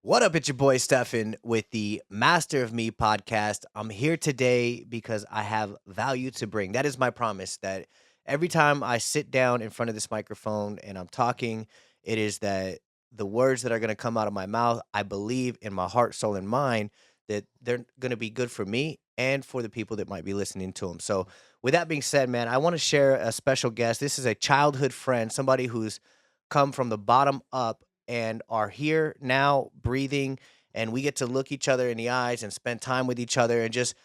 What up? It's your boy Stefan with the Master of Me podcast. I'm here today because I have value to bring. That is my promise that every time I sit down in front of this microphone and I'm talking, it is that the words that are going to come out of my mouth, I believe in my heart, soul, and mind that they're going to be good for me and for the people that might be listening to them. So, with that being said, man, I want to share a special guest. This is a childhood friend, somebody who's come from the bottom up and are here now breathing, and we get to look each other in the eyes and spend time with each other and just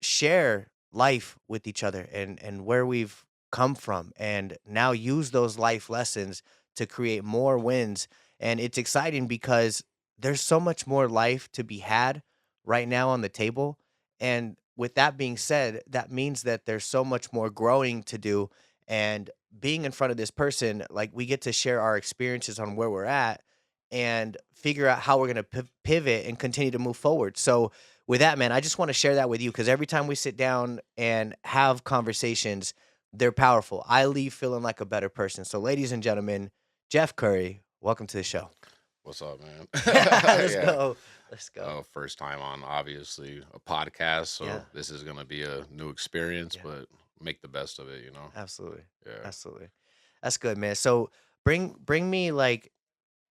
share life with each other and where we've come from and now use those life lessons to create more wins. And it's exciting because there's so much more life to be had right now on the table. And with that being said, that means that there's so much more growing to do. And being in front of this person, like, we get to share our experiences on where we're at and figure out how we're going to pivot and continue to move forward. So with that, man, I just want to share that with you because every time we sit down and have conversations, they're powerful. I leave feeling like a better person. So, ladies and gentlemen, Jeff Curry, welcome to the show. What's up, man? Let's Yeah. go. Let's go. First time on obviously a podcast, so Yeah. this is gonna be a new experience, Yeah. but make the best of it. Absolutely. Yeah. Absolutely. That's good, man. So bring me like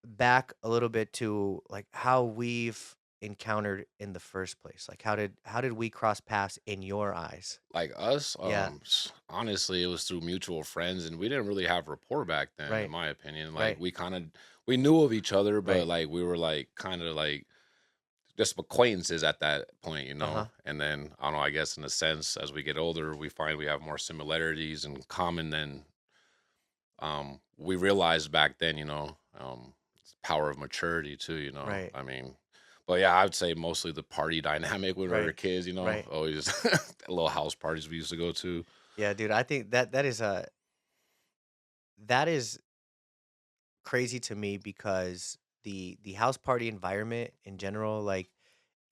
back a little bit to like how we've encountered in the first place. Like how did we cross paths in your eyes? Like us, Yeah. honestly, it was through mutual friends, and we didn't really have rapport back then, in Right. my opinion. Like Right. we knew of each other, but Right. like we were like kind of like just acquaintances at that point. Uh-huh. And then I don't know, I guess in a sense, as we get older, we find we have more similarities in common than we realized back then, it's the power of maturity too. Right. I mean, but yeah, I would say mostly the party dynamic when we were Right. kids, Right. always little house parties we used to go to. Yeah, dude, I think that is crazy to me because the house party environment in general, like,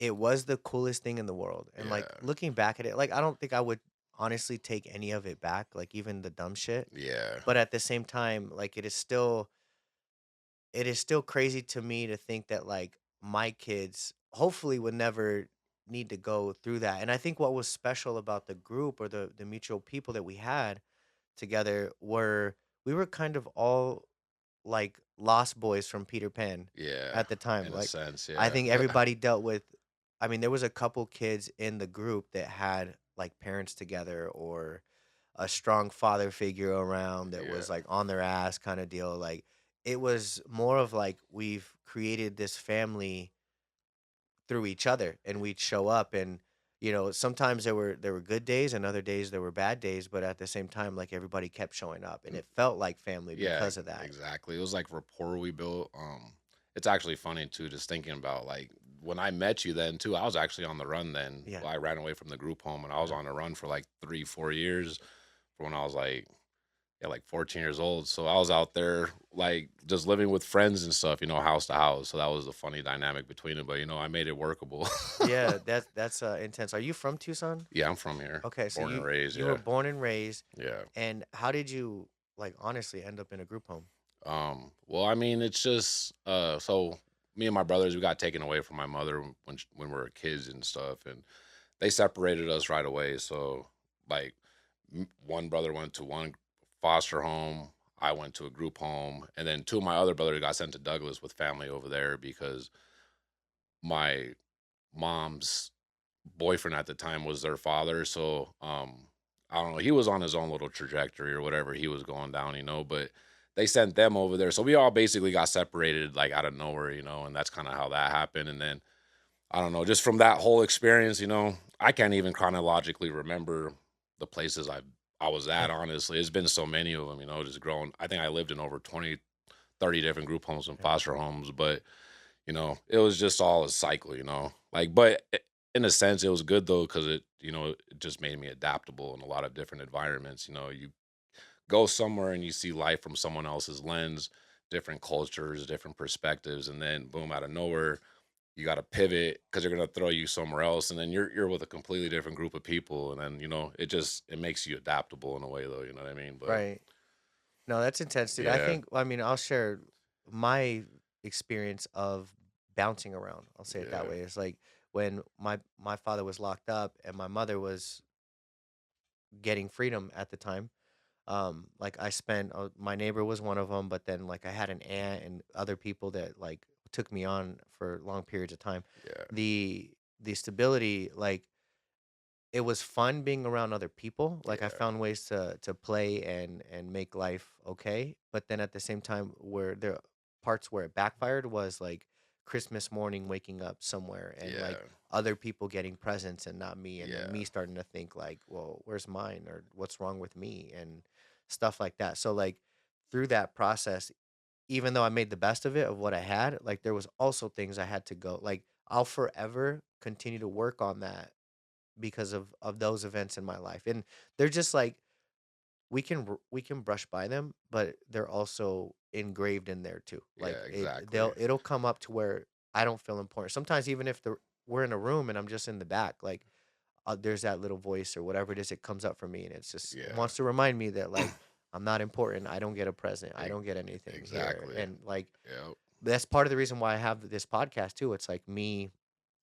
it was the coolest thing in the world. And like Yeah. looking back at it, like, I don't think I would honestly take any of it back, like even the dumb shit. Yeah. But at the same time, like, it is still crazy to me to think that like my kids hopefully would never need to go through that. And I think what was special about the group or the mutual people that we had together were we were kind of all like lost boys from Peter Pan Yeah. at the time. In a Like, sense, I yeah. think everybody dealt with, I mean, there was a couple kids in the group that had like parents together or a strong father figure around that Yeah. was like on their ass kind of deal. Like, it was more of like we've created this family through each other and we'd show up. And sometimes there were good days and other days there were bad days, but at the same time, like, everybody kept showing up and Mm, it felt like family yeah, because of that. exactly. It was like rapport we built. It's actually funny too, just thinking about like when I met you then too, I was actually on the run then. Yeah. I ran away from the group home and I was Yeah. on a run for like 3, 4 years from when I was like, yeah, like 14 years old. So I was out there like just living with friends and stuff, house to house. So that was a funny dynamic between it, but I made it workable. Yeah, that's intense. Are you from Tucson? Yeah, I'm from here. Okay, so Born and you raised, you were yeah. born and raised, Yeah. and how did you, like, honestly end up in a group home? Well, I mean, it's just so me and my brothers, we got taken away from my mother when we were kids and stuff, and they separated us right away. So like one brother went to one foster home, I went to a group home, and then two of my other brothers got sent to Douglas with family over there because my mom's boyfriend at the time was their father. So I don't know, he was on his own little trajectory or whatever he was going down, but they sent them over there. So we all basically got separated like out of nowhere, and that's kind of how that happened. And then I don't know, just from that whole experience, I can't even chronologically remember the places I was at, honestly. It's been so many of them, just growing. I think I lived in over 20, 30 different group homes and Yeah. foster homes, but it was just all a cycle. Like, but in a sense, it was good though, because it just made me adaptable in a lot of different environments. You go somewhere and you see life from someone else's lens, different cultures, different perspectives, and then boom, out of nowhere, you got to pivot because they're gonna throw you somewhere else, and then you're with a completely different group of people, and then it makes you adaptable in a way though. You know what I mean? But Right. No, that's intense, dude. I yeah, think, I mean, I'll share my experience of bouncing around. I'll say it that Yeah. way. It's like when my father was locked up and my mother was getting freedom at the time. Like I spent my neighbor was one of them, but then like I had an aunt and other people that like took me on for long periods of time. Yeah. The the stability, like it was fun being around other people. Like I Yeah. found ways to play and make life okay. But then at the same time, where there parts where it backfired was like Christmas morning waking up somewhere and like Yeah. other people getting presents and not me, and then Yeah. me starting to think like, well, where's mine or what's wrong with me and stuff like that. So like through that process, even though I made the best of it of what I had, like there was also things I had to go. Like I'll forever continue to work on that because of those events in my life. And they're just like we can brush by them, but they're also engraved in there too. Like Yeah. they'll Exactly. it'll come up to where I don't feel important. Sometimes even if we're in a room and I'm just in the back, like there's that little voice or whatever it is, it comes up for me and it's just it Yeah. wants to remind me that like I'm not important. I don't get a present. I e- don't get anything here. exactly. And like Yep. that's part of the reason why I have this podcast too. It's like me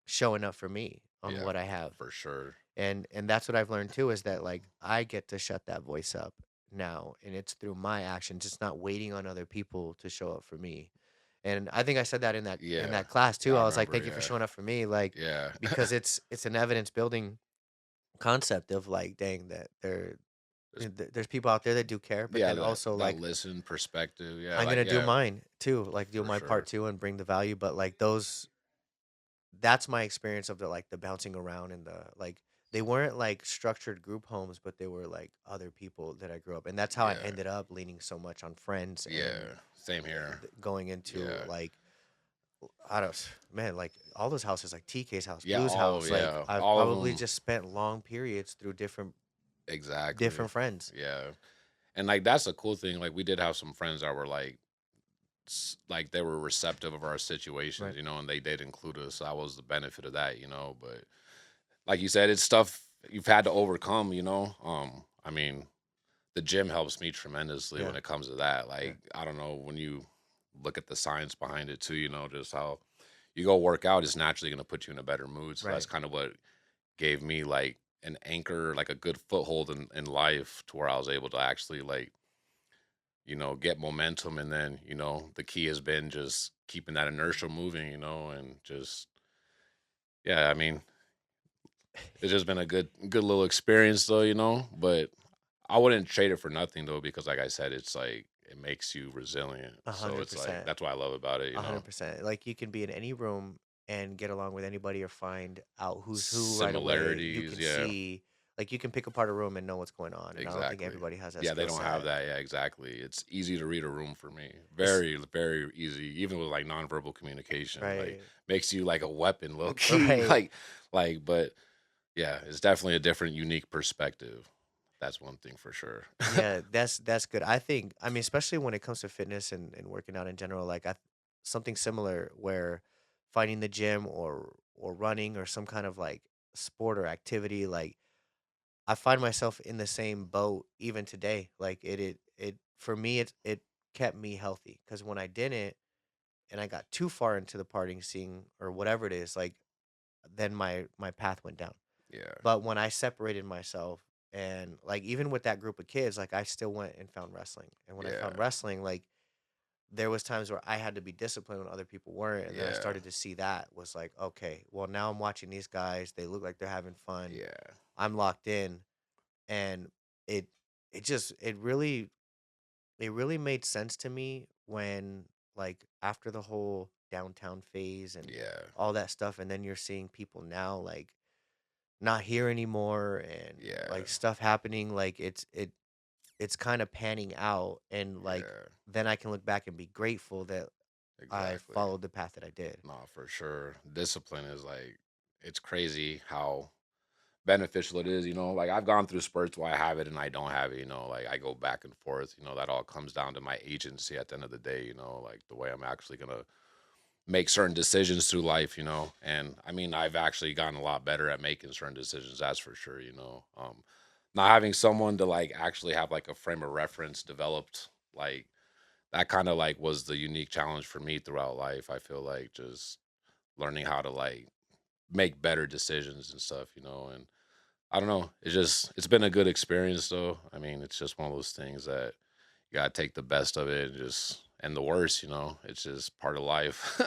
showing up for me on Yeah. what I have. For sure. And that's what I've learned too is that like I get to shut that voice up now, and it's through my actions. It's not waiting on other people to show up for me. And I think I said that in Yeah. that class Yeah. too. I I was like, remember. thank you for Yeah. showing up for me, like Yeah. because it's an evidence building concept of like, dang, that There's, there's people out there that do care, but yeah. then That also that like listen perspective. Yeah. I'm Like gonna do yeah. mine too, like do For my part sure. too and bring the value. But like those that's my experience of the like the bouncing around and the like they weren't like structured group homes, but they were like other people that I grew up. And that's how I Yeah. ended up leaning so much on friends and Yeah. Same here. going into Yeah. like I don't man, like all those houses like TK's house, Yeah. Blue's All house, like yeah. I've All of probably them. just spent long periods through Exactly. different friends. Yeah. And like that's a cool thing. Like we did have some friends that were like like they were receptive of our situations, Right. and they did include us. So that was the benefit of that. But like you said, it's stuff you've had to overcome. I mean, the gym helps me tremendously Yeah. when it comes to that. Yeah. Like I don't know when you look at the science behind it too. Just how you go work out is naturally going to put you in a better mood. So that's Right. kind of what gave me like an anchor, like a good foothold in life to where I was able to actually like get momentum. And then, the key has been just keeping that inertia moving, and just, yeah, I mean, it's just been a good little experience though, but I wouldn't trade it for nothing though, because like I said, it's like, it makes you resilient. A So hundred it's like, percent. that's what I love about it, 100%. Like you can be in any room and get along with anybody or find out who's who right away. You similarities. can Yeah, see, like you can pick apart a room and know what's going on. And I don't think exactly. everybody has that Yeah, they skill don't have set. that. Yeah, exactly. It's easy to read a room for me. It's Very, very easy. Even with like nonverbal communication, like right, makes you like a weapon, low key. right. But yeah, it's definitely a different, unique perspective. That's one thing for sure. Yeah, that's good. I think. I mean, especially when it comes to fitness and working out in general. Like something similar where finding the gym or running or some kind of like sport or activity. Like I find myself in the same boat even today. Like it for me it kept me healthy because when I didn't and I got too far into the partying scene or whatever it is, like then my path went down. Yeah, But when I separated myself and like even with that group of kids, like I still went and found wrestling. And when I yeah, found wrestling, like there was times where I had to be disciplined when other people weren't. And then I yeah, started to see that was like, okay, well now I'm watching these guys. They look like they're having fun. yeah, I'm locked in. And it it just it really made sense to me when like after the whole downtown phase and yeah, all that stuff and then you're seeing people now like not here anymore and yeah, like stuff happening like it's kind of panning out and like yeah. then I can look back and be grateful that I Exactly. followed the path that I did. No, for sure. Discipline is like, it's crazy how beneficial it is. Like I've gone through spurts where I have it and I don't have it. Like I go back and forth. That all comes down to my agency at the end of the day. Like the way I'm actually gonna make certain decisions through life. And I mean, I've actually gotten a lot better at making certain decisions. That's for sure. Not having someone to like actually have like a frame of reference developed, like that kind of like was the unique challenge for me throughout life. I feel like just learning how to like make better decisions and stuff, and I don't know. It's been a good experience though. I mean, it's just one of those things that you gotta take the best of it and just and the worst, it's just part of life.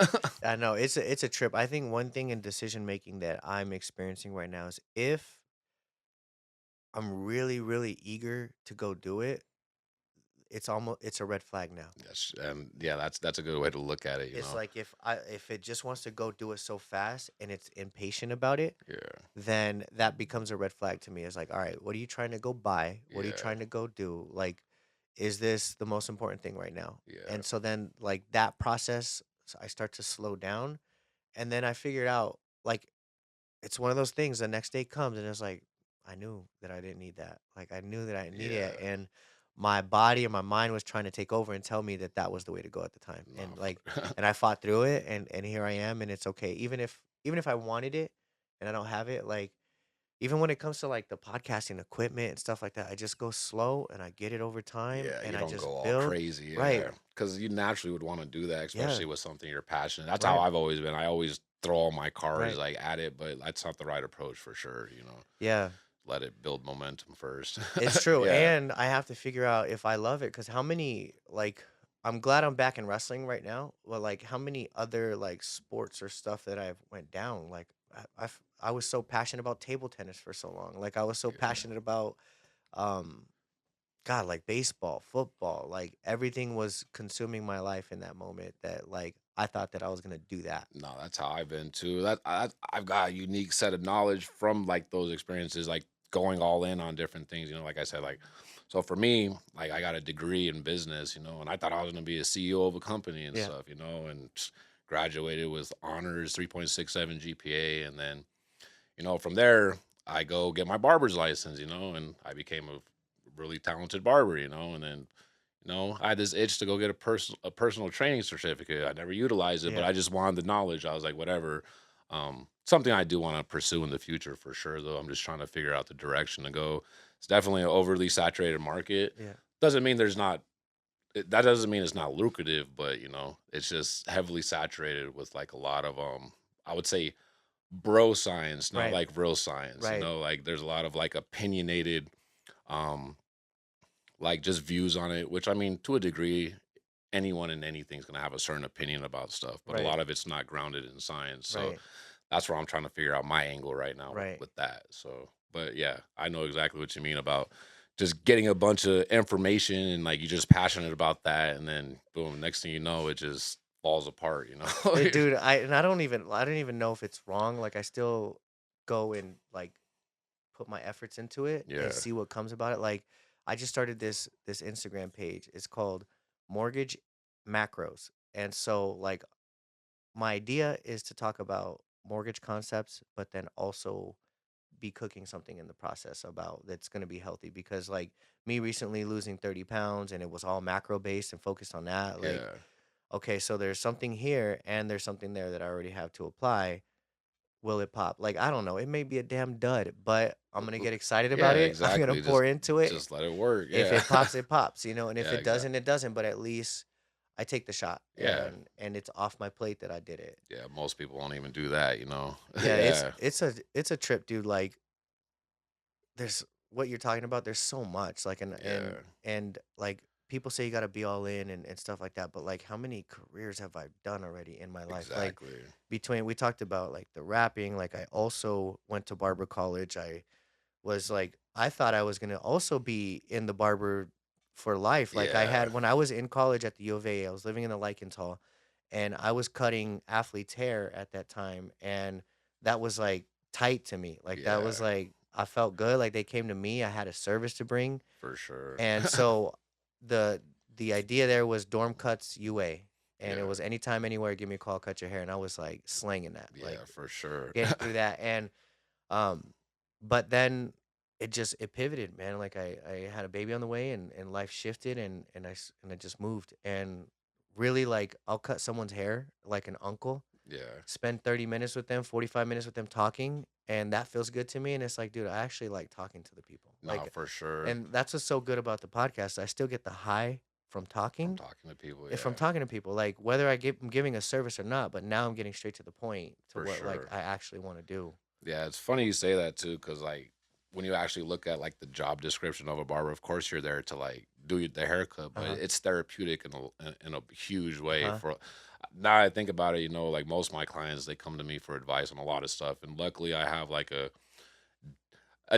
I know it's a trip. I think one thing in decision making that I'm experiencing right now is if I'm really, really eager to go do it, it's a red flag now. Yes, and yeah, that's a good way to look at it. It's like if it just wants to go do it so fast and it's impatient about it, Yeah, then that becomes a red flag to me. It's like, all right, what are you trying to go buy? What are you yeah, trying to go do? Like, is this the most important thing right now? yeah. And so then like that process, I start to slow down, and then I figured out like it's one of those things. The next day comes and it's like I knew that I didn't need that. Like I knew that I needed it, Yeah. and my body and my mind was trying to take over and tell me that that was the way to go at the time. No, And for like, and I fought through it, and here I am, and it's okay. Even if I wanted it and I don't have it, like even when it comes to like the podcasting equipment and stuff like that, I just go slow and I get it over time yeah, and you I don't go just all build. crazy, Right. yeah, because you naturally would wanna do that, Yeah. especially with something you're passionate. That's how Right. I've always been. I always throw all my cards, Right. like, at it, but that's not the right approach for sure. Yeah. Let it build momentum first. It's true, Yeah, and I have to figure out if I love it. Because how many like, I'm glad I'm back in wrestling right now, but, like, how many other, like, sports or stuff that I've went down, like, I was so passionate about table tennis for so long, like, I was so yeah. passionate about, um, God, like, baseball, football, like, everything was consuming my life in that moment that, like, I thought that I was gonna do that. No, that's how I've been too. I've got a unique set of knowledge from like those experiences, like going all in on different things. Like I said, like so for me, like I got a degree in business, and I thought I was gonna be a CEO of a company and Yeah, stuff, and graduated with honors, 3.67 GPA, and then from there I go get my barber's license, and I became a really talented barber, and then I had this itch to go get a personal training certificate. I never utilized it, but yeah, I just wanted the knowledge. I was like, whatever. Something I do want to pursue in the future for sure, though. I'm just trying to figure out the direction to go. It's definitely an overly saturated market. yeah, Doesn't mean there's not. That doesn't mean it's not lucrative, but it's just heavily saturated with like a lot of I would say bro science, not right, like real science. right, Like there's a lot of like opinionated um like just views on it, which I mean, to a degree, anyone and anything's gonna have a certain opinion about stuff, but a right, lot of it's not grounded in science. So right, that's where I'm trying to figure out my angle right now right. with that. So, but yeah, I know exactly what you mean about just getting a bunch of information and like you're just passionate about that, and then boom, next thing you know, it just falls apart. Dude, I don't even know if it's wrong, like, I still go and, like, put my efforts into it and Yeah, see what comes about it, like, I just started this Instagram page, it's called Mortgage Macros, and so, like, my idea is to talk about mortgage concepts, but then also be cooking something in the process about that's gonna be healthy because, like, me recently losing 30 pounds and it was all macro based and focused on that, like, yeah, okay, so there's something here and there's something there that I already have to apply. Will it pop? Like, I don't know. It may be a damn dud, but I'm gonna get excited about yeah, it. I'm gonna exactly. pour Just into it. just let it work. If Yeah, it pops, it pops, and if yeah, it exactly. doesn't, it doesn't. But at least I take the shot, Yeah, and it's off my plate that I did it. yeah. Most people won't even do that. Yeah, it's Yeah, it's a it's a trip, dude. Like, there's what you're talking about. There's so much, like, yeah. and like people say you got to be all in and stuff like that. But like, how many careers have I done already in my life? Like, Exactly. between we talked about like the rapping. Like, I also went to barber college. I was like, I thought I was gonna also be in the barber for life. Like, I Yeah, had when I was in college at the U of A, I was living in the Lycanthal, and I was cutting athlete's hair at that time, and that was like tight to me. Like, that was yeah, like I felt good. Like, they came to me. I had a service to bring, for sure. and so the the idea there was dorm cuts UA, and it Yeah, was anytime, anywhere. Give me a call, cut your hair, and I was like slanging that, like yeah, for sure. getting through that, and um, but then it pivoted, man. Like, I had a baby on the way, and life shifted, and I just moved, and really, like, I'll cut someone's hair like an uncle, Yeah, spend 30 minutes with them, 45 minutes with them talking, and that feels good to me. And it's like, dude, I actually like talking to the people. no, Like, for sure. and that's what's so good about the podcast. I still get the high from From talking, talking to people, if I'm yeah, talking to people, like whether I'm giving a service or not, but now I'm getting straight to the point to for what like sure. I actually want to do. Yeah, it's funny you say that too, because like when you actually look at like the job description of a barber, of course you're there to like do the haircut, but Uh-huh. it's therapeutic in a huge way. Uh-huh. For now, I think about it, like most of my clients they come to me for advice on a lot of stuff, and luckily I have like a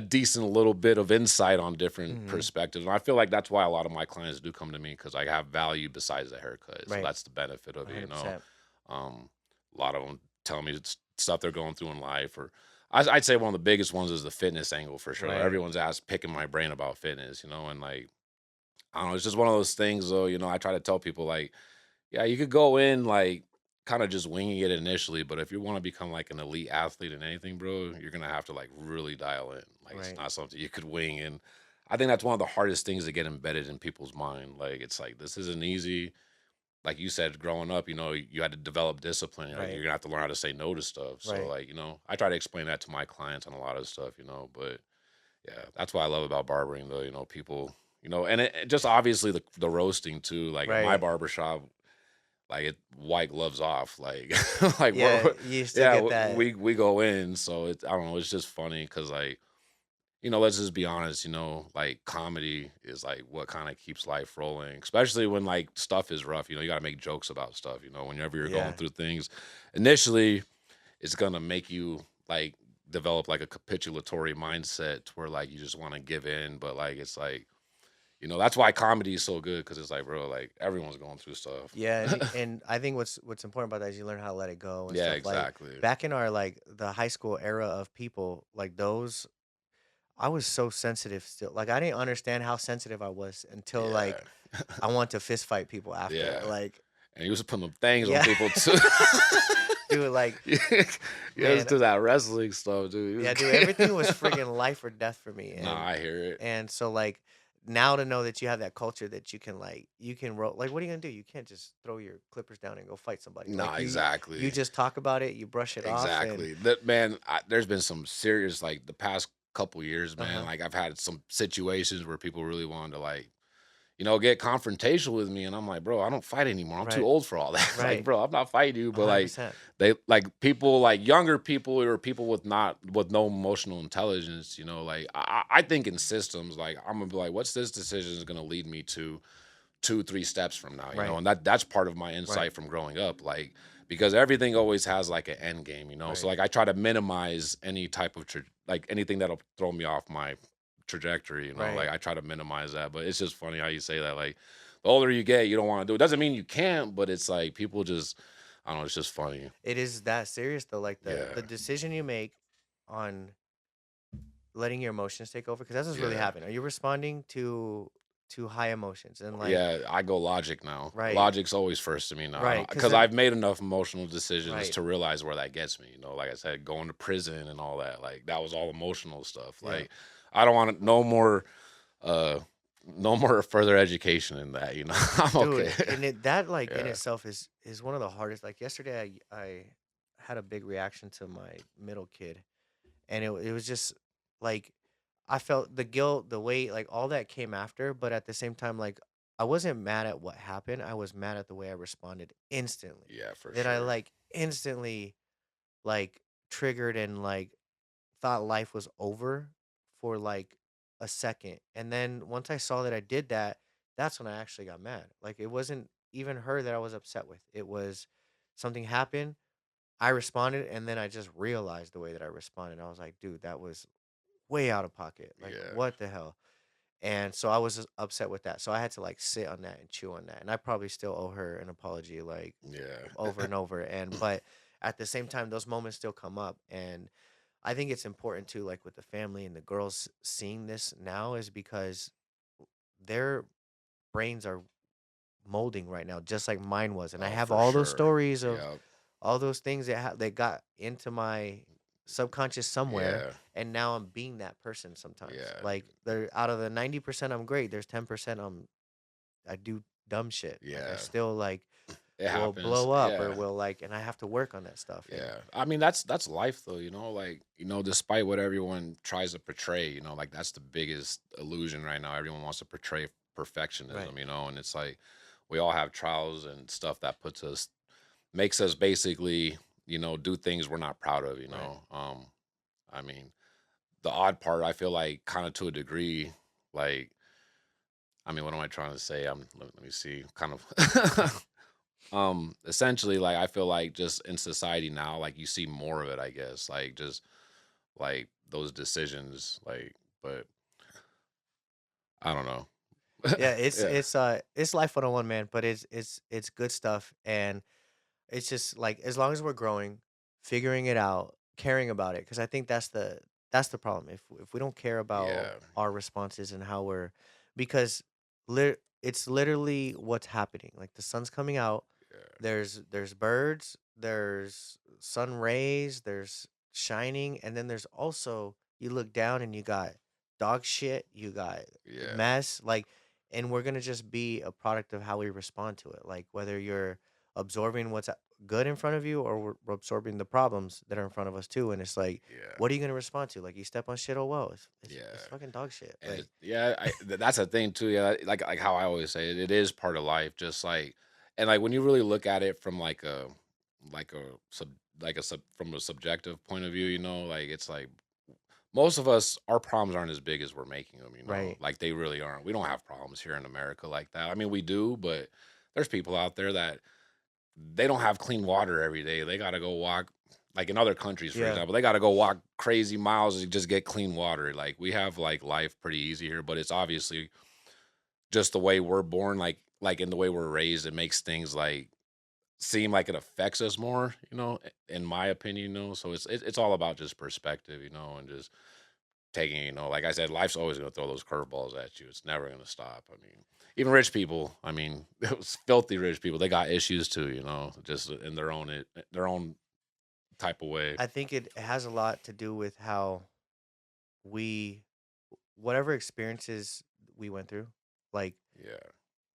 decent little bit of insight on different Hmm. perspectives, and I feel like that's why a lot of my clients do come to me because I have value besides the haircut. So Right. that's the benefit of it. 100%. A lot of them tell me it's stuff they're going through in life, or I'd say one of the biggest ones is the fitness angle for sure. Right. Everyone's asked picking my brain about fitness, and like I don't know, it's just one of those things though. I try to tell people like, yeah, you could go in like kind of just winging it initially, but if you want to become like an elite athlete in anything, bro, you're gonna have to like really dial in. Like it's Right. not something you could wing, and I think that's one of the hardest things to get embedded in people's mind. Like it's like this isn't easy. Like you said, growing up, you had to develop discipline. Like Right. you're gonna have to learn how to say no to stuff. So Right. like, I try to explain that to my clients on a lot of stuff. But yeah, that's what I love about barbering though. People, and it just obviously the roasting too. Like at my Right. barbershop, like it white gloves off. Like like Yeah, you still yeah, get that. we go in. So I don't know, it's just funny because like let's just be honest, like comedy is like what kind of keeps life rolling, especially when like stuff is rough. You got to make jokes about stuff, whenever you're going Yeah. through things. Initially, it's going to make you like develop like a capitulatory mindset to where like you just want to give in. But like, it's like, that's why comedy is so good because it's like, bro, like everyone's going through stuff. Yeah, and I think what's important about that is you learn how to let it go and Yeah, stuff. Like exactly. back in our like the high school era of people, like those I was so sensitive still. Like I didn't understand how sensitive I was until Yeah. like I want to fist fight people after. Yeah. Like And he was putting them things on yeah. people too. Dude, like Yeah, yeah, just man, do that wrestling stuff, dude. yeah, dude, everything was friggin' life or death for me. Nah, I hear it. And so like now to know that you have that culture that you can roll like what are you gonna do? You can't just throw your clippers down and go fight somebody. Nah, Like you exactly. just talk about it, you brush it off and Exactly. That man, there's been some serious like the past couple years, man. uh-huh. Like I've had some situations where people really wanted to like, get confrontational with me, and I'm like, bro, I don't fight anymore. I'm too Right. old for all that. Like, Right. bro, I'm not fighting you. But like, 100%. they like people like younger people or people with no emotional intelligence. Like I think in systems, like I'm gonna be like, what's this decision is gonna lead me to 2, 3 steps from now, Right. and that's part of my Right. insight from growing up, like because everything always has like an end game. So Right. like I try to minimize any type of like anything that'll throw me off my trajectory. Like Right. I try to minimize that, but it's just funny how you say that. Like the older you get, you don't want to do it. Doesn't mean you can't, but it's like people just, I don't know. It's just funny. It is that serious though. Like the Yeah, decision you make on letting your emotions take over because that's what's really yeah. happening. Are you responding to high emotions and like Yeah, I go logic now. right, Logic's always first to me now. I right? don't Because because then I've made enough emotional decisions right, to realize where that gets me. Like I said, going to prison and all that. Like that was all emotional stuff. yeah, Like I don't want uh no more further education in that. I'm okay. dude. And it that like in Yeah. itself is one of the hardest. Like yesterday, I had a big reaction to my middle kid, and it was just like I felt the guilt, the weight, like all that came after, but at the same time, like I wasn't mad at what happened. I was mad at the way I responded instantly. Yeah, for That I sure. like instantly like triggered and like thought life was over for like a second. And then once I saw that I did that, that's when I actually got mad. Like it wasn't even her that I was upset with. It was something happened. I responded and then I just realized the way that I responded. I was like, dude, that was way out of pocket. Like, Yeah. what the hell? And so I was just upset with that. So I had to like sit on that and chew on that. And I probably still owe her an apology like Yeah. over and over. And but at the same time, those moments still come up. And I think it's important too, like with the family and the girls seeing this now is because their brains are molding right now, just like mine was. And I Oh, have for all those sure. stories of Yep. all those things that that got into my subconscious somewhere, Yeah. and now I'm being that person sometimes. Yeah. Like there out of the 90% I'm great, there's 10% I do dumb shit. Like I Yeah. still like It will happens. blow up or Yeah. will like and I have to work on that stuff and Yeah. I mean, that's life though. Like, despite what everyone tries to portray, like that's the biggest illusion right now. Everyone wants to portray perfectionism, Right. and it's like we all have trials and stuff that makes us basically, do things we're not proud of, Right. I mean, the odd part, I feel like kind of to a degree, like, I mean, what am I trying to say? Let me see, kind of essentially, like, I feel like just in society now, like, you see more of it, I guess, like, just like those decisions, like, but I don't know. Yeah, Yeah, it's life 101, man, but it's good stuff, and it's just like as long as we're growing, figuring it out, caring about it, because I think that's the problem. If we don't care about yeah, our responses and how we're, because it's literally what's happening. Like the sun's coming out, yeah, there's birds, there's sun rays, there's shining, and then there's also you look down and you got dog shit, you got yeah, mess, like, and we're gonna just be a product of how we respond to it. Like whether you're absorbing what's good in front of you or we're absorbing the problems that are in front of us too. And it's like, yeah, what are you gonna respond to? Like you step on shit, oh well, it's yeah. fucking dog shit. And Like yeah, that's a thing too. Yeah, like how I always say it, it is part of life. Just like, and like when you really look at it from like a sub like a sub from a subjective point of view, like it's like most of us, our problems aren't as big as we're making them. right. Like they really aren't. We don't have problems here in America like that. I mean, we do, but there's people out there that they don't have clean water every day. They got to go walk, like in other countries, for Yeah. example, they got to go walk crazy miles to just get clean water. Like we have like life pretty easy here, but it's obviously just the way we're born, like in the way we're raised, it makes things like seem like it affects us more, in my opinion, So it's all about just perspective, and just taking, like I said, life's always going to throw those curveballs at you. It's never going to stop. I mean, even rich people, I mean, those filthy rich people, they got issues too, just in their own type of way. I think it has a lot to do with how we, whatever experiences we went through, like Yeah,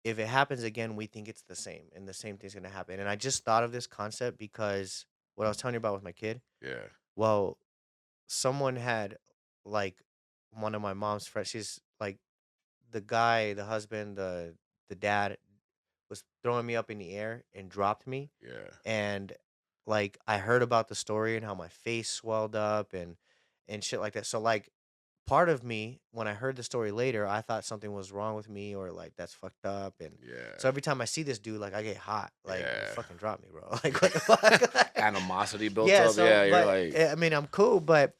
if it happens again, we think it's the same and the same thing's gonna happen. And I just thought of this concept because what I was telling you about with my kid, yeah, well, someone had like one of my mom's friends, she's like the guy, the husband, the dad was throwing me up in the air and dropped me. yeah, And like I heard about the story and how my face swelled up and shit like that. So like part of me, when I heard the story later, I thought something was wrong with me or like that's fucked up. And yeah, so every time I see this dude, like I get hot, like you yeah, fucking drop me, bro. Like what the yeah. fuck? Animosity built Yeah. up. So, Yeah, you're but like, I mean, I'm cool. But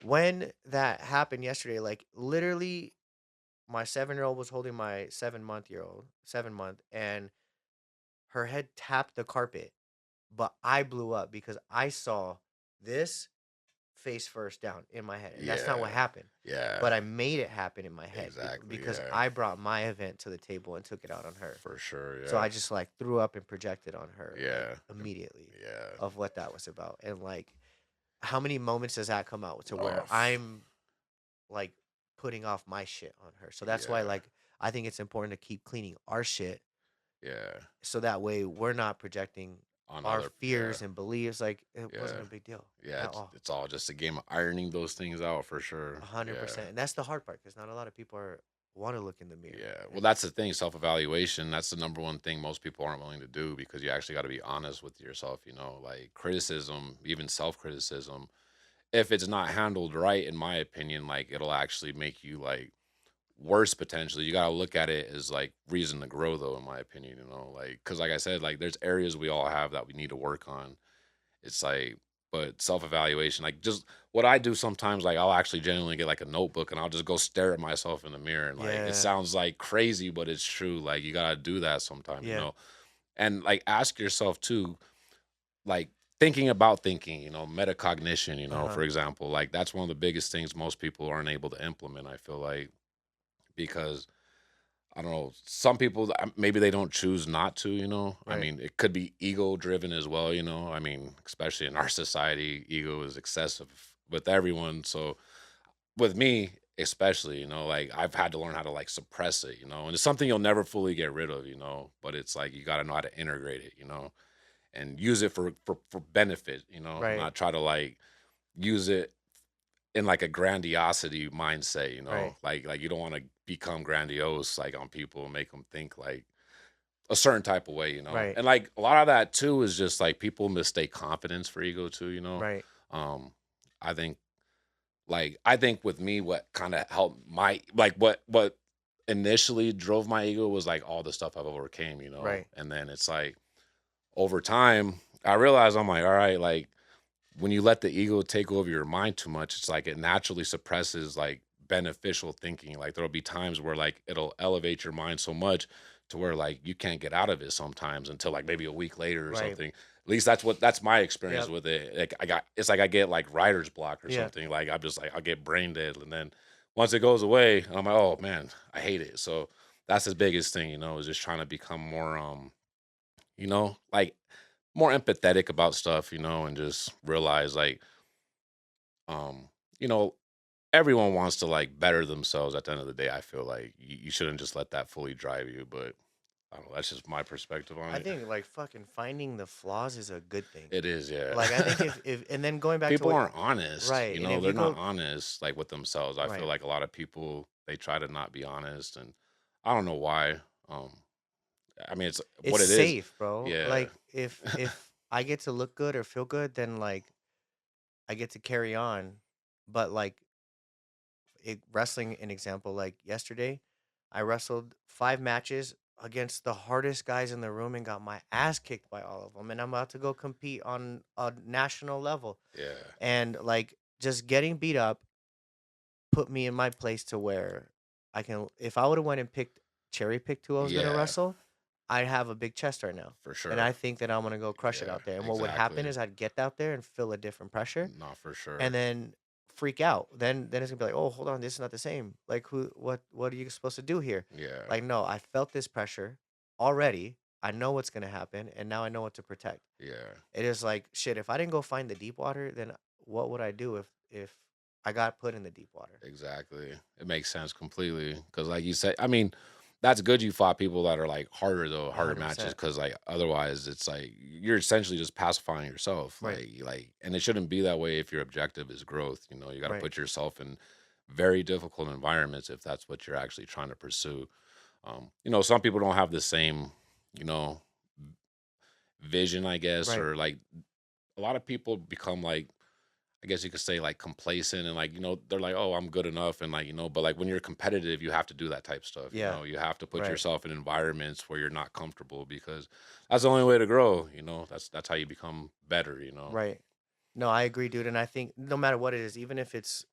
when that happened yesterday, like literally, my 7-year-old was holding my 7-month-year-old, 7 month, and her head tapped the carpet, but I blew up because I saw this face first down in my head, and that's not what yeah, happened. yeah, But I made it happen in my head exactly. because Yeah, I brought my event to the table and took it out on her. for sure. So Yeah, I just like threw up and projected on her like yeah, immediately yeah. of what that was about. And like how many moments does that come out to Oh, where I'm like putting off my shit on her? So that's why yeah, like I think it's important to keep cleaning our shit yeah. so that way we're not projecting On our other, yeah, fears and beliefs. Like it wasn't yeah, a big deal yeah. at It's all. it's all just a game of ironing those things out for sure. Yeah. 100%. And that's the hard part because not a lot of people are want to look in the mirror. Yeah. Well, And that's the thing, self-evaluation. That's the number one thing most people aren't willing to do because you actually got to be honest with yourself, like criticism, even self-criticism. If it's not handled right, in my opinion, like it'll actually make you like worse potentially. You got to look at it as like reason to grow though, in my opinion, like cuz like I said, like there's areas we all have that we need to work on. It's like, but self-evaluation, like just what I do sometimes, like I'll actually genuinely get like a notebook and I'll just go stare at myself in the mirror. And like it yeah, sounds like crazy, but it's true. Like you gotta do that sometimes, yeah, And like ask yourself too, like thinking about thinking, metacognition, uh huh, for example. Like that's one of the biggest things most people aren't able to implement, I feel like, because I don't know. Some people maybe they don't choose not to. I right, mean, it could be ego driven as well. I mean, especially in our society, ego is excessive with everyone. So with me, especially, like I've had to learn how to like suppress it. And it's something you'll never fully get rid of. But it's like you got to know how to integrate it. And use it for benefit. right, Not try to like use it in like a grandiosity mindset, right, like you don't want to become grandiose like on people and make them think like a certain type of way, you know. Right. And like a lot of that too is just like people mistake confidence for ego too, you know. Right. Um, I think I think with me, what kind of helped my like what initially drove my ego was like all the stuff I've overcame, you know. Right. And then it's like over time, I realized I'm like, all right, like when you let the ego take over your mind too much, it's like it naturally suppresses like beneficial thinking. Like there'll be times where like it'll elevate your mind so much to where like you can't get out of it sometimes until like maybe a week later or Right. something. At least that's my experience Yep. with it. Like it's like I get like writer's block or Yeah. something. Like I'm just like I'll get brain dead, and then once it goes away, I'm like, oh man, I hate it. So that's the biggest thing, you know, is just trying to become more like more empathetic about stuff, you know, and just realize like um, you know, everyone wants to like better themselves at the end of the day. I feel like you shouldn't just let that fully drive you, but I don't know, that's just my perspective on I it. think like fucking finding the flaws is a good thing. It is, yeah. Like I think if and then going back to People what aren't honest, right, you and know, if they're you not go honest like with themselves. I feel right, like a lot of people they try to not be honest, and I don't know why. Um I mean it's it's what it is. safe, bro. Yeah. Like if I get to look good or feel good, then like I get to carry on. But like wrestling, an example, like yesterday, I wrestled 5 matches against the hardest guys in the room and got my ass kicked by all of them. And I'm about to go compete on a national level. Yeah. And like just getting beat up put me in my place to where I can if I would have went and cherry picked who I was gonna Yeah, wrestle, I'd have a big chest right now. for And sure. I think that I'm gonna go crush it Yeah, out there. And what would happen exactly. is I'd get out there and feel a different pressure Not for sure. and then freak out. Then it's gonna be like, oh, hold on, this is not the same. Like what are you supposed to do here? Yeah. Like, no, I felt this pressure already. I know what's gonna happen, and now I know what to protect. Yeah. It is like shit. If I didn't go find the deep water, then what would I do if I got put in the deep water? Exactly. It makes sense completely. Cause like you said, I mean, that's good you fought people that are like harder though, A harder hundred matches. percent. Cause like otherwise it's like you're essentially just pacifying yourself. Right. And it shouldn't be that way if your objective is growth. You know, you gotta Right. put yourself in very difficult environments if that's what you're actually trying to pursue. Some people don't have the same, you know, vision, I guess, Right. or like a lot of people become like I guess you could say like complacent and like, they're like, oh, I'm good enough. And like, but like when you're competitive, you have to do that type stuff. Yeah. You have to put Right. yourself in environments where you're not comfortable because that's the only way to grow. That's how you become better. Right. No, I agree, dude. And I think no matter what it is, even if it's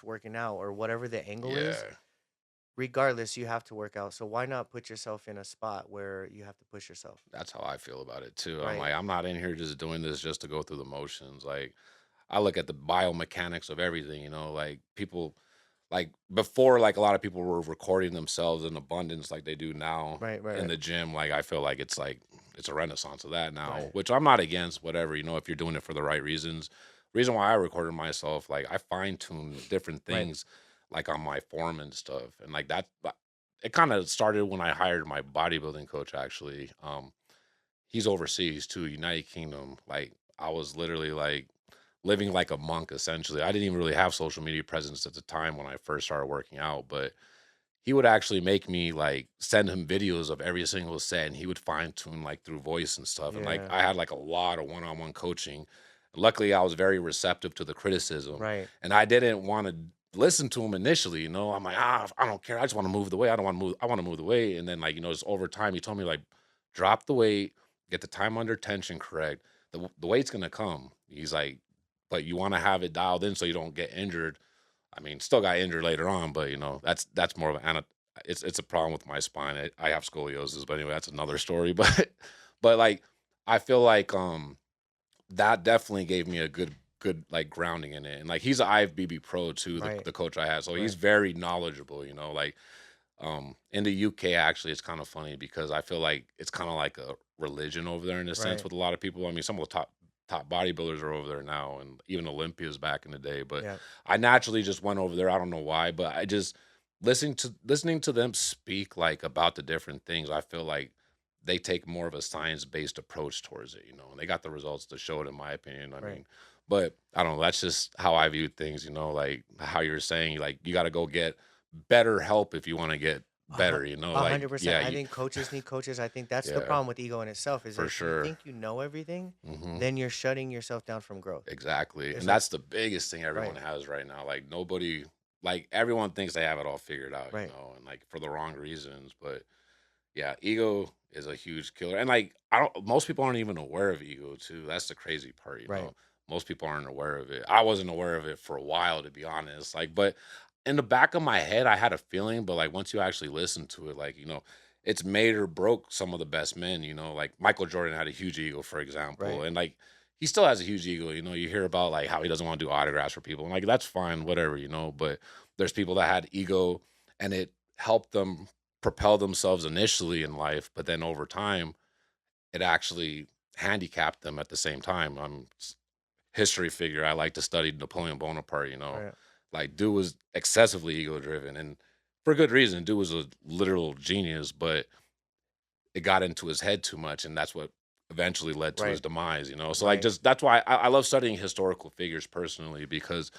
working out or whatever the angle is, Yeah. regardless, you have to work out. So why not put yourself in a spot where you have to push yourself? That's how I feel about it too. I'm Right. like, I'm not in here just doing this just to go through the motions. Like I look at the biomechanics of everything, like people like before like a lot of people were recording themselves in abundance like they do now Right. Right. in Right. the gym. Like I feel like it's a renaissance of that now, Right. which I'm not against, whatever, if you're doing it for the right reasons. Reason why I recorded myself, like I fine tune different Right. things like on my form and stuff. And like that it kind of started when I hired my bodybuilding coach actually. He's overseas too, United Kingdom. Like I was literally like living like a monk essentially. I didn't even really have social media presence at the time when I first started working out, but he would actually make me like send him videos of every single set and he would fine tune like through voice and stuff. And like Yeah. I had like a lot of one-on-one coaching. Luckily, I was very receptive to the criticism Right. and I didn't want to listen to him initially. I'm like, I don't care. I just want to move the weight. I don't want to move. I want to move the weight. And then like, just over time, he told me like, drop the weight, get the time under tension correct. The weight's gonna come. He's like, but you want to have it dialed in so you don't get injured. I mean, still got injured later on, but that's more of it's a problem with my spine. I have scoliosis, but anyway, that's another story. But like I feel like that definitely gave me a good like grounding in it. And like he's an IFBB pro too, the Right. the coach I had. So he's Right. very knowledgeable. Like in the UK actually it's kind of funny because I feel like it's kind of like a religion over there in a sense Right. with a lot of people. I mean, some of the top bodybuilders are over there now and even Olympia's back in the day, but Yeah. I naturally just went over there. I don't know why, but I just listening to them speak like about the different things, I feel like they take more of a science-based approach towards it, and they got the results to show it in my opinion. I Right. mean, but I don't know, that's just how I view things, like how you're saying like you got to go get better help if you want to get A hun better, you know, like, 100%. yeah, I think coaches need coaches. I think that's the yeah, problem with ego in itself is for if you sure. think you know everything, Hmm. then you're shutting yourself down from growth. Exactly. It's And like that's the biggest thing everyone right, has right now. Like nobody, like everyone thinks they have it all figured out, you right, know, and like for the wrong reasons. But yeah, ego is a huge killer. And like I don't most people aren't even aware of ego too. That's the crazy part, you right, know. Most people aren't aware of it. I wasn't aware of it for a while to be honest. Like but in the back of my head I had a feeling, but like once you actually listen to it, like, you know, it's made or broke some of the best men, you know, like Michael Jordan had a huge ego, for example. right, And like he still has a huge ego, you know. You hear about like how he doesn't want to do autographs for people. And like that's fine, whatever, you know. But there's people that had ego and it helped them propel themselves initially in life, but then over time, it actually handicapped them at the same time. History figure. I like to study Napoleon Bonaparte. You know, right, like dude was excessively ego driven, and for good reason. Dude was a literal genius, but it got into his head too much, and that's what eventually led to his right, demise. You know, so like right, just that's why I love studying historical figures personally because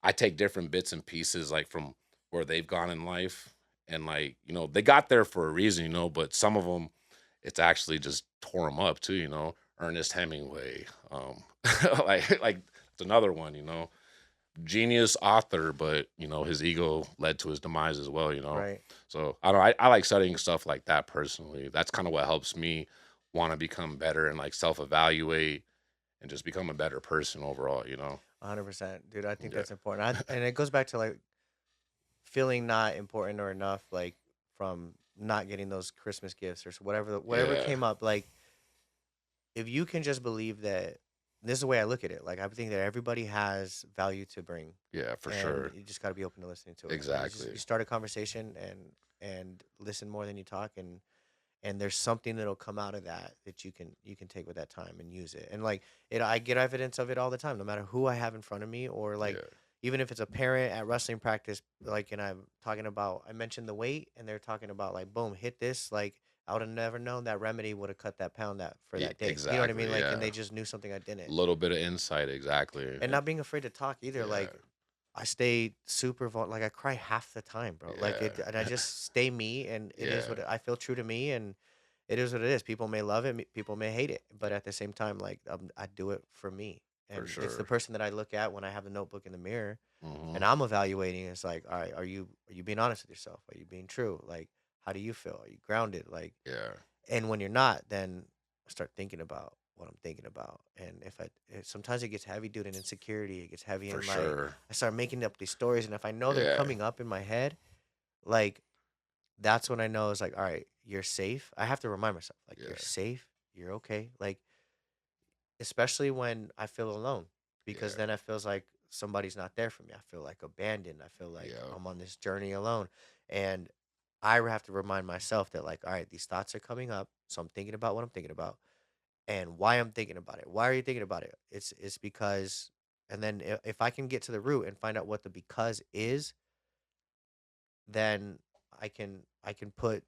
I take different bits and pieces like from where they've gone in life and like, you know, they got there for a reason, you know, but some of them it's actually just tore them up too, you know. Ernest Hemingway, like it's another one, you know. Genius author, but you know, his ego led to his demise as well, you know. right. So I don't I like studying stuff like that personally. That's kind of what helps me want to become better and like self-evaluate and just become a better person overall, you know. 100%. Dude, I think Yeah. that's important. And it goes back to like feeling not important or enough, like from not getting those Christmas gifts or whatever Yeah. came up. Like if you can just believe that this is the way I look at it. Like I think that everybody has value to bring, Yeah, for and sure. you just got to be open to listening to it. And you Exactly. start a conversation and listen more than you talk, and there's something that'll come out of that that you can take with that time and use it. And like it, I get evidence of it all the time, no matter who I have in front of me, or like Yeah. even if it's a parent at wrestling practice, like, and I'm talking about, I mentioned the weight, and they're talking about like, boom, hit this, like. I would have never known that remedy would have cut that pound that for Yeah, that day. You know what I mean? exactly. Like, and Yeah. they just knew something I didn't, Little bit of insight, exactly. and not being afraid to talk either. Yeah. Like, I stay super like I cry half the time, bro. Like Yeah. it, and I just stay me, and it is Yeah, what I feel true to me, and it is what it is. People may love it, people may hate it, but at the same time, like I do it for me, for and it's the sure. person that I look at when I have the notebook in the mirror, Hmm. and I'm evaluating. It's like, all right, are you being honest with yourself? Are you being true? Like, how do you feel? Are you grounded? Like, Yeah, and when you're not, then I start thinking about what I'm thinking about. And sometimes it gets heavy, dude, in insecurity. It gets heavy for in like sure. I start making up these stories, and if I know they're Yeah, coming up in my head, like that's when I know it's like, all right, you're safe. I have to remind myself, like, you're yeah, safe, you're okay. Like, especially when I feel alone, because yeah, then it feels like somebody's not there for me. I feel like abandoned. I feel like yeah, I'm on this journey alone. And I have to remind myself that, like, all right, these thoughts are coming up. So I'm thinking about what I'm thinking about and why I'm thinking about it. Why are you thinking about it? It's because, and then if I can get to the root and find out what the because is, then I can put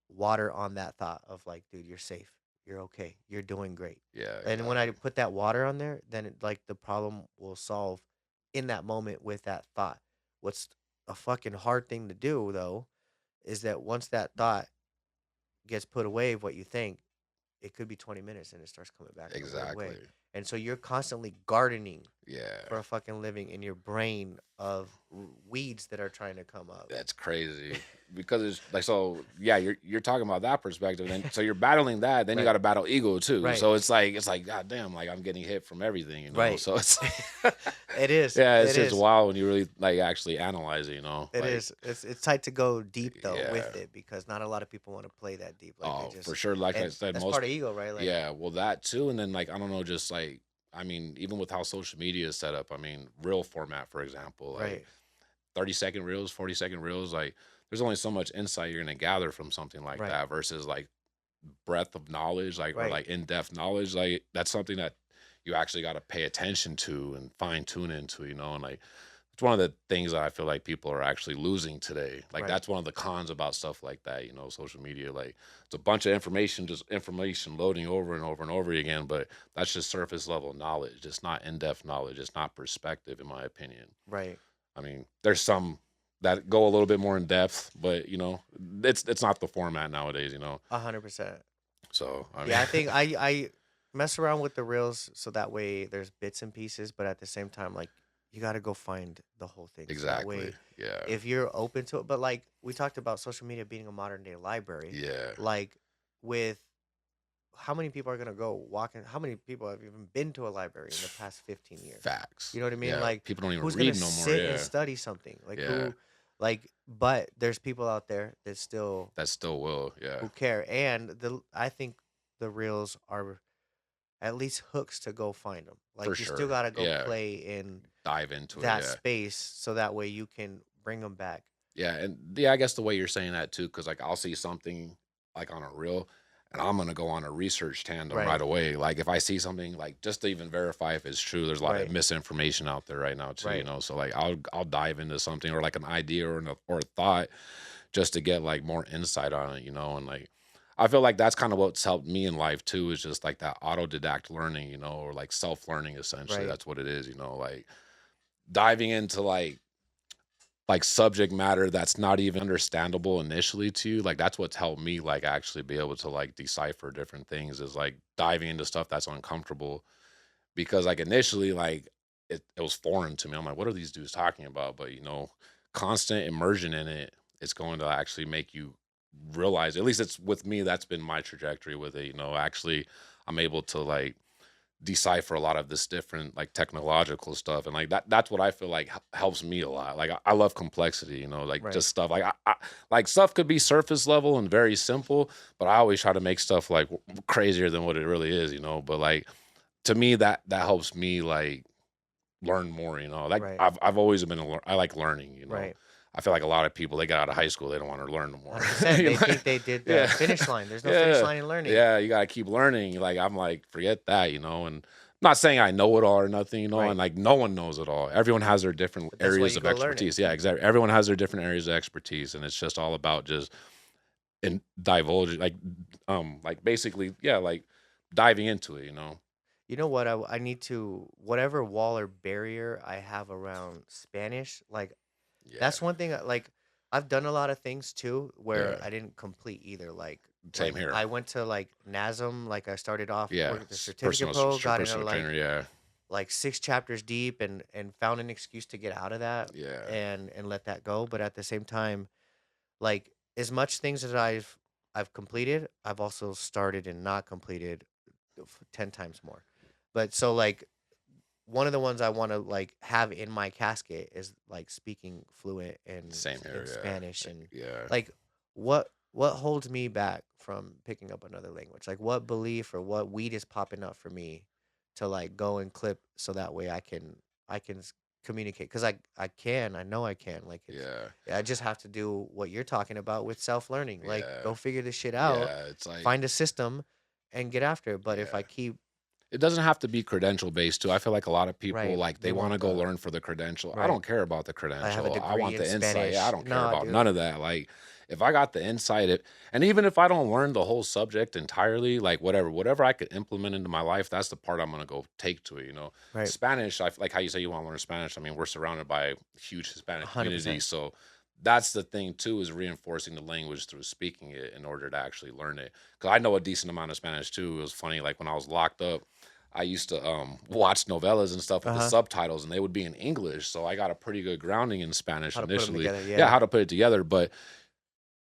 water on that thought of like, dude, you're safe, you're okay, you're doing great. yeah, And when I exactly. put that water on there, then like the problem will solve in that moment with that thought. What's a fucking hard thing to do though is that once that thought gets put away of what you think, it could be 20 minutes and it starts coming back in a weird way. Exactly. And so you're constantly gardening Yeah, for a fucking living in your brain of weeds that are trying to come up. that's crazy because it's like so. Yeah, you're talking about that perspective, and then so you're battling that. Then you got Right. to battle ego too. Right. So it's like God damn, like I'm getting hit from everything, you know. Right. So it's It is. yeah, it's It just is. wild when you really like actually analyze it, you know. It Like is. It's tight to go deep though yeah, with it because not a lot of people want to play that deep. Like they oh for just, sure. Like I and said, that's most part of ego, right? Like, yeah, well, that too, and then like I don't know, just like I mean, even with how social media is set up, I mean, reel format, for example, like right, 30-second reels, 40-second reels, like there's only so much insight you're gonna gather from something like right, that versus like breadth of knowledge, like or right, like in-depth knowledge, like that's something that you actually got to pay attention to and fine tune into, you know, and like it's one of the things that I feel like people are actually losing today. Like right, that's one of the cons about stuff like that, you know, social media. Like it's a bunch of information, just information loading over and over and over again. But that's just surface level knowledge. It's not in depth knowledge. It's not perspective, in my opinion. right, I mean, there's that go a little bit more in depth, but it's not the format nowadays. 100%. So I mean, Yeah, I think I mess around with the reels so that way there's bits and pieces, but at the same time, like you got to go find the whole thing. So that exactly, way, yeah, if you're open to it, but like we talked about social media being a modern day library, yeah, like with how many people are gonna go walking? How many people have even been to a library in the past 15 years? facts. You know what I mean? Yeah, Like people don't even who's gonna read no more. sit and Yeah, study something? Like yeah, but there's people out there that still that still will. Yeah, who care. And I think the reels are at least hooks to go find them. for Like you still sure. gotta go Yeah, play in dive into it. that Yeah. space so that way you can bring them back. Yeah, and yeah, I guess the way you're saying that too, because like I'll see something like on a reel, and I'm gonna go on a research tandem right Right, away. Like if I see something, like just to even verify if it's true. There's a lot of right, misinformation out there right now too. right, So like I'll dive into something or like an idea or a thought just to get like more insight on it. And like I feel like that's kind of what's helped me in life too. Is just like that autodidact learning, or like self learning. Essentially, right. that's what it is. Like diving into like subject matter that's not even understandable initially to you, like that's what's helped me like actually be able to like decipher different things, is like diving into stuff that's uncomfortable, because like initially like it was foreign to me. I'm like, what are these dudes talking about? But constant immersion in it, it's going to actually make you realize, at least it's with me, that's been my trajectory with it. Actually I'm able to like decipher a lot of this different like technological stuff, and like that's what I feel like helps me a lot. Like I love complexity, like Right. just stuff like like stuff could be surface level and very simple, but I always try to make stuff like crazier than what it really is. But like to me, that helps me like learn more. Like Right. I've always been I like learning. Right. I feel like a lot of people, they get out of high school, they don't want to learn no more. 100%. You They know? think they did the Yeah. finish line. There's no finish Yeah. line in learning. Yeah. You gotta keep learning. Like I'm like, forget that, and I'm not saying I know it all or nothing, and Right. like no one knows it all. Everyone has their different But that's why areas you of go learn it. expertise. Yeah, exactly. Everyone has their different areas of expertise, and it's just all about just in divulging, like basically, yeah, like diving into it. You know what? I need to whatever wall or barrier I have around Spanish. Like Yeah. that's one thing. Like I've done a lot of things too where Yeah. I didn't complete either. Same Like here. I went to like NASM. Like I started off Yeah. working at the certificate pro, got into Personal trainer. Yeah. like 6 chapters deep, and found an excuse to get out of that Yeah. and let that go. But at the same time, like as much things as I've completed, I've also started and not completed 10 times more. But so like one of the ones I want to like have in my casket is like speaking fluent Same in here. Spanish. Yeah. And Yeah. like what holds me back from picking up another language? Like what belief or what weed is popping up for me to like go and clip so that way I can communicate, cuz I know I can. Like it's Yeah. I just have to do what you're talking about with self-learning. Like Yeah. go figure this shit out, Yeah. It's like, find a system and get after it. But if I yeah. keep It doesn't have to be credential based too. I feel like a lot of people right, like they they want want to go the learn for the credential. I right. don't care about the I have a credential. I degree want in the insight. Yeah, I Spanish. don't care Nah, about none dude. of that. Like if I got the insight, and even if I don't learn the whole subject entirely, like whatever I could implement into my life, that's the part I'm gonna go take to it. Right. Spanish, like how you say you want to learn Spanish. I mean, we're surrounded by a huge Hispanic community, 100%. so that's the thing too, is reinforcing the language through speaking it in order to actually learn it. Because I know a decent amount of Spanish too. It was funny, like when I was locked up, I used to watch novellas and stuff with the Uh-huh. subtitles, and they would be in English. So I got a pretty good grounding in Spanish How to put them initially. together. Yeah, Yeah. how to put it together, but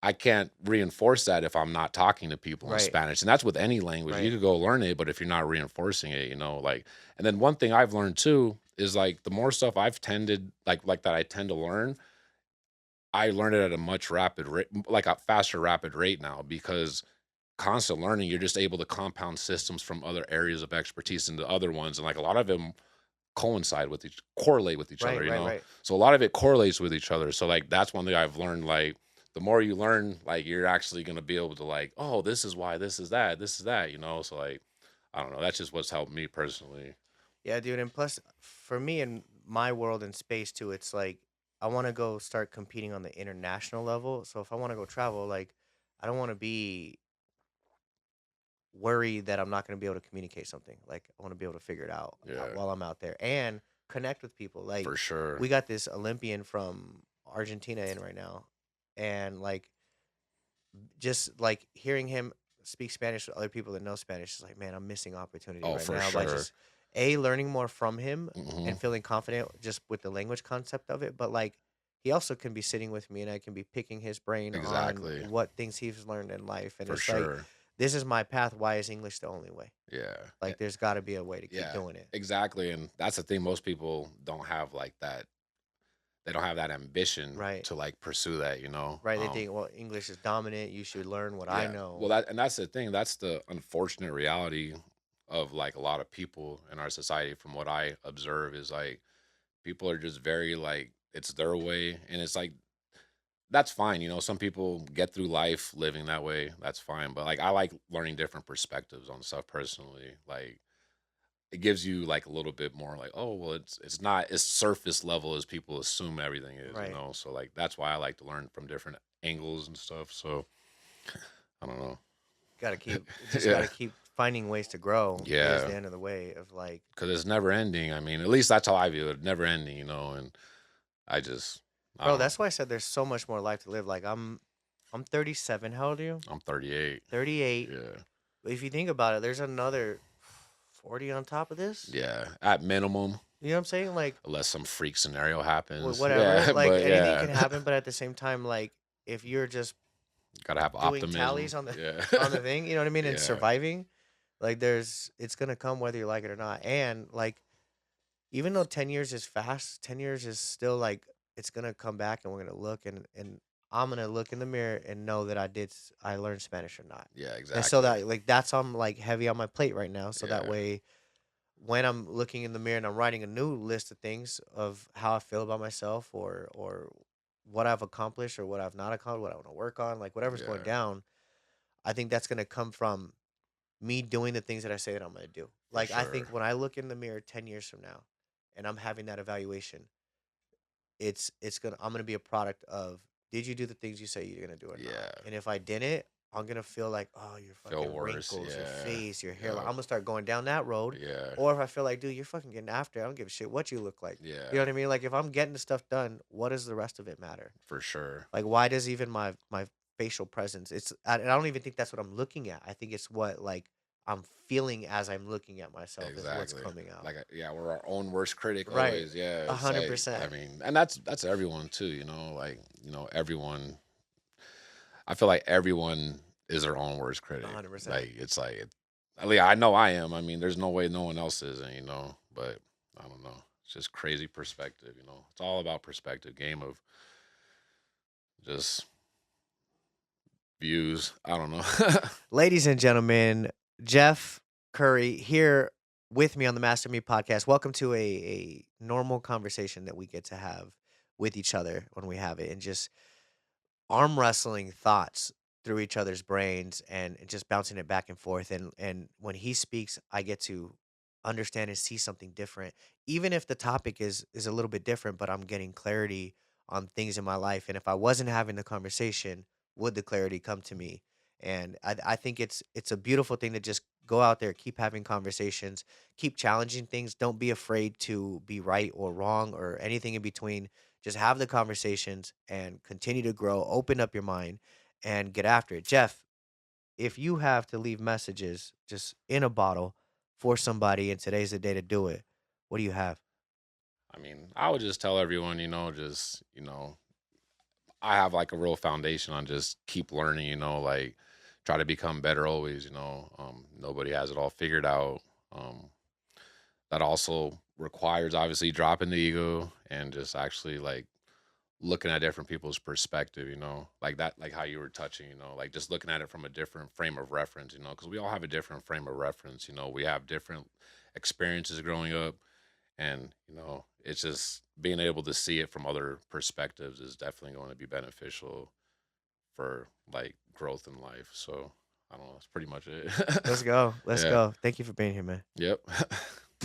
I can't reinforce that if I'm not talking to people in Right. Spanish. And that's with any language. You Right. could go learn it, but if you're not reinforcing it, like, and then one thing I've learned too is like the more stuff I've tended like that I tend to learn, I learn it at a much rapid rate, like a faster rapid rate now, because constant learning, you're just able to compound systems from other areas of expertise into other ones. And like a lot of them correlate with each Right. other. Right. Right. So a lot of it correlates with each other. So like that's one thing I've learned. Like the more you learn, like you're actually gonna be able to like, oh, this is why this is that. So like I don't know. That's just what's helped me personally. Yeah, dude. And plus, for me in my world in space too, it's like I want to go start competing on the international level. So if I want to go travel, like I don't want to be worried that I'm not going to be able to communicate something. Like I want to be able to figure it out Yeah, while I'm out there and connect with people. Like for sure. we got this Olympian from Argentina in right now, and like just like hearing him speak Spanish with other people that know Spanish is like, man, I'm missing opportunity Oh, right for now by sure. just learning more from him Hmm. and feeling confident just with the language concept of it. But like he also can be sitting with me and I can be picking his brain on Exactly. what things he's learned in life. And For it's like, sure. this is my path. Why is English the only way? Yeah. Like there's got to be a way to keep Yeah, doing it. exactly, and that's the thing, most people don't have, like, that they don't have that ambition Right. to, like, pursue that, Right. They think, well, English is dominant. You should learn what I yeah, well, know. that's the thing, that's the unfortunate reality of, like, a lot of people in our society from what I observe is, like, people are just very, like, it's their way, and it's like, that's fine, some people get through life living that way, that's fine, but, like, I like learning different perspectives on stuff personally, like it gives you like a little bit more like, oh well, it's not as surface level as people assume everything is, Right. so like that's why I like to learn from different angles and stuff, so I don't know. Just got Yeah, to keep finding ways to grow is yeah, the end of the way of like, because it's never ending. I mean, at least that's how I view it, never ending, and I just I bro, don't know. that's why I said there's so much more life to live. Like I'm 37. How old are you? I'm 38. 38. Yeah, If you think about it, there's another 40 on top of this. yeah, at minimum, You know what I'm saying? Like unless some freak scenario happens. whatever. Yeah, Like but anything can yeah, happen, but at the same time, like if you're just gotta have doing optimism. tallies on the Yeah. on the thing, you know what I mean, and Yeah, surviving, like it's gonna come whether you like it or not. And like even though 10 years is fast, 10 years is still like it's gonna come back and we're gonna look and I'm gonna look in the mirror and know that I learned Spanish or not. yeah, And so exactly. that like that's on like heavy on my plate right now. So that Yeah, way when I'm looking in the mirror and I'm writing a new list of things of how I feel about myself or what I've accomplished or what I've not accomplished, what I want to work on, like whatever's going yeah, down, I think that's gonna come from me doing the things that I say that I'm gonna do. for Like I sure. think when I look in the mirror 10 years from now and I'm having that evaluation, it's gonna I'm gonna be a product of did you do the things you say you're gonna do or not? Yeah, And if I didn't, I'm gonna feel like, oh, your feel fucking worse. wrinkles, your Yeah, face, your hairline. yeah, I'm gonna start going down that road. yeah, Or if I feel like, dude, you're fucking getting after it. I don't give a shit what you look like. You know yeah, what I mean? Like if I'm getting the stuff done, what does the rest of it matter? for sure. Like why does even my facial presence? I don't even think that's what I'm looking at. I think it's what like I'm feeling as I'm looking at myself is what's Exactly. coming out. Like, yeah, we're our own worst critic Right. always. Yeah, A it's hundred like, I percent. mean, and that's everyone too. Like, everyone. I feel like everyone is their own worst A critic. hundred percent. Like, it's like, at least I know I am. I mean, there's no way no one else isn't. But I don't know. It's just crazy perspective. It's all about perspective. Game of just views. I don't know. Ladies and gentlemen, Jeff Curry here with me on the Master Me podcast. Welcome to a normal conversation that we get to have with each other when we have it and just arm wrestling thoughts through each other's brains and just bouncing it back and forth and when he speaks I get to understand and see something different even if the topic is a little bit different but I'm getting clarity on things in my life and if I wasn't having the conversation would the clarity come to me and I think it's a beautiful thing to just go out there keep having conversations keep challenging things don't be afraid to be right or wrong or anything in between just have the conversations and continue to grow, open up your mind and get after it. Jeff, if you have to leave messages just in a bottle for somebody and today's the day to do it, what do you have? I mean, I would just tell everyone, I have like a real foundation on just keep learning, like try to become better always, nobody has it all figured out. Um, that also requires obviously dropping the ego and just actually like looking at different people's perspective, like that, like how you were touching, like just looking at it from a different frame of reference, because we all have a different frame of reference, we have different experiences growing up and it's just being able to see it from other perspectives is definitely going to be beneficial for like growth in life. So I don't know, that's pretty much it. Let's go. Let's Yeah. go. Thank you for being here, man. Yep.